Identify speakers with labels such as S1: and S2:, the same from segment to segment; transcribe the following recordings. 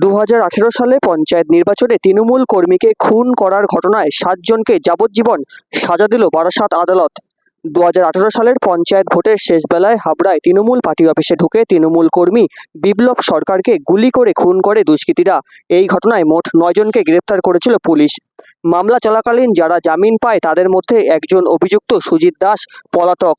S1: 2018 সালে পঞ্চায়েত নির্বাচনে তৃণমূল কর্মীকে খুন করার ঘটনায় 7 জনকে যাবজ্জীবন সাজা দিল বারাসাত আদালত। 2018 সালের পঞ্চায়েত ভোটের শেষ বেলায় হাবড়ায় তৃণমূল পার্টি অফিসে ঢুকে তৃণমূল কর্মী বিপ্লব সরকারকে গুলি করে খুন করে দুষ্কৃতীরা। এই ঘটনায় মোট 9 জনকে গ্রেপ্তার করেছিল পুলিশ। মামলা চলাকালীন যারা জামিন পায় তাদের মধ্যে একজন অভিযুক্ত সুজিত দাস পলাতক।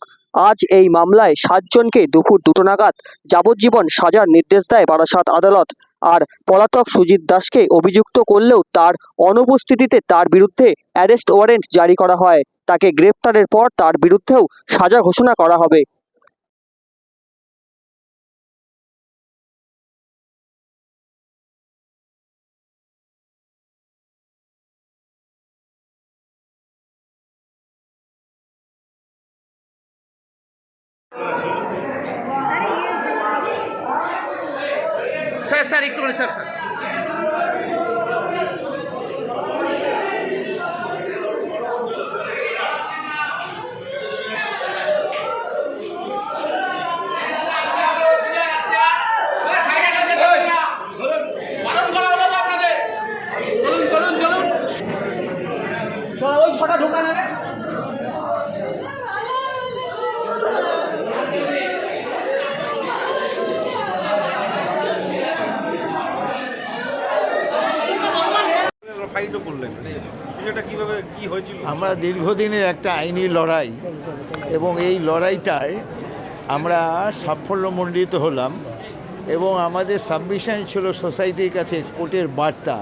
S1: আজ এই মামলায় 7 জনকে দুপুর 2টো নাগাদ যাবজ্জীবন সাজার নির্দেশ দেয় বারাসাত আদালত। আর পলাতক সুজিত দাসকে অভিযুক্ত করলেও তার অনুপস্থিতিতে তার বিরুদ্ধে অ্যারেস্ট ওয়ারেন্ট জারি করা হয়। তাকে গ্রেপ্তারের পর তার বিরুদ্ধেও সাজা ঘোষণা করা হবে।
S2: স্যার স্যার একটুখানি স্যার স্যার চলো ওই ছটা ঢোকান আগে।
S3: আমরা দীর্ঘদিনের একটা আইনি লড়াই এবং এই লড়াইটায় আমরা সাফল্যমণ্ডিত হলাম এবং আমাদের সাবমিশন ছিল সোসাইটির কাছে কোর্টের বার্তা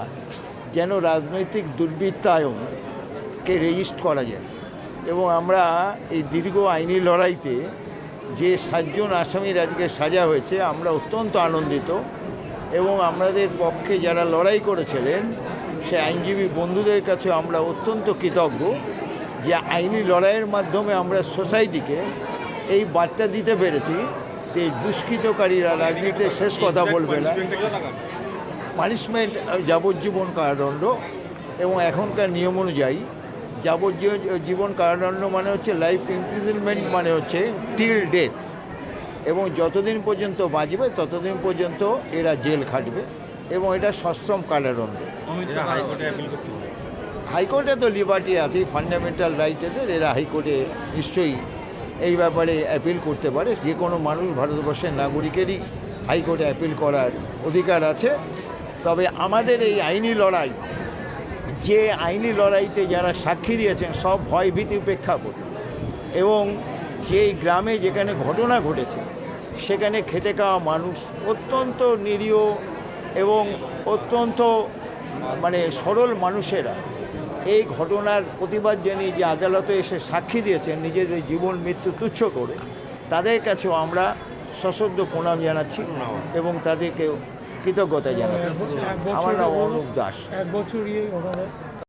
S3: যেন রাজনৈতিক দুর্বৃত্তায়নকে রেজিস্ট করা যায়। এবং আমরা এই দীর্ঘ আইনি লড়াইতে যে 7 জন আসামির আজকে সাজা হয়েছে আমরা অত্যন্ত আনন্দিত এবং আমাদের পক্ষে যারা লড়াই করেছিলেন সে আইনজীবী বন্ধুদের কাছে আমরা অত্যন্ত কৃতজ্ঞ যে আইনি লড়াইয়ের মাধ্যমে আমরা সোসাইটিকে এই বার্তা দিতে পেরেছি যে দুষ্কৃতকারীরা রাজনীতিতে শেষ কথা বলবে না। পানিশমেন্ট যাবজ্জীবন কারাদণ্ড এবং এখনকার নিয়ম অনুযায়ী যাবজ্জীবন কারাদণ্ড মানে হচ্ছে লাইফ ইমপ্রিজনমেন্ট, মানে হচ্ছে টিল ডেথ, এবং যতদিন পর্যন্ত বাঁচবে ততদিন পর্যন্ত এরা জেল খাটবে এবং এটা সশ্রম কারাদণ্ড। হাইকোর্টে তো লিবার্টি আছে, ফান্ডামেন্টাল রাইট এদের, এরা হাইকোর্টে নিশ্চয়ই এই ব্যাপারে অ্যাপিল করতে পারে। যে কোনো মানুষ ভারতবর্ষের নাগরিকেরই হাইকোর্টে অ্যাপিল করার অধিকার আছে। তবে আমাদের এই আইনি লড়াই, যে আইনি লড়াইতে যারা সাক্ষী দিয়েছেন সব ভয়ভীতি উপেক্ষা করে এবং যে গ্রামে যেখানে ঘটনা ঘটেছে সেখানে খেটে খাওয়া মানুষ অত্যন্ত নিরীহ এবং অত্যন্ত সরল মানুষেরা এই ঘটনার প্রতিবাদ জানিয়ে যে আদালতে এসে সাক্ষী দিয়েছেন নিজেদের জীবন মৃত্যু তুচ্ছ করে, তাদের কাছেও আমরা সশ্রদ্ধ প্রণাম জানাচ্ছি এবং তাদেরকে কৃতজ্ঞতা জানাচ্ছি। আমার নাম অনুপ দাস।
S4: 1 বছর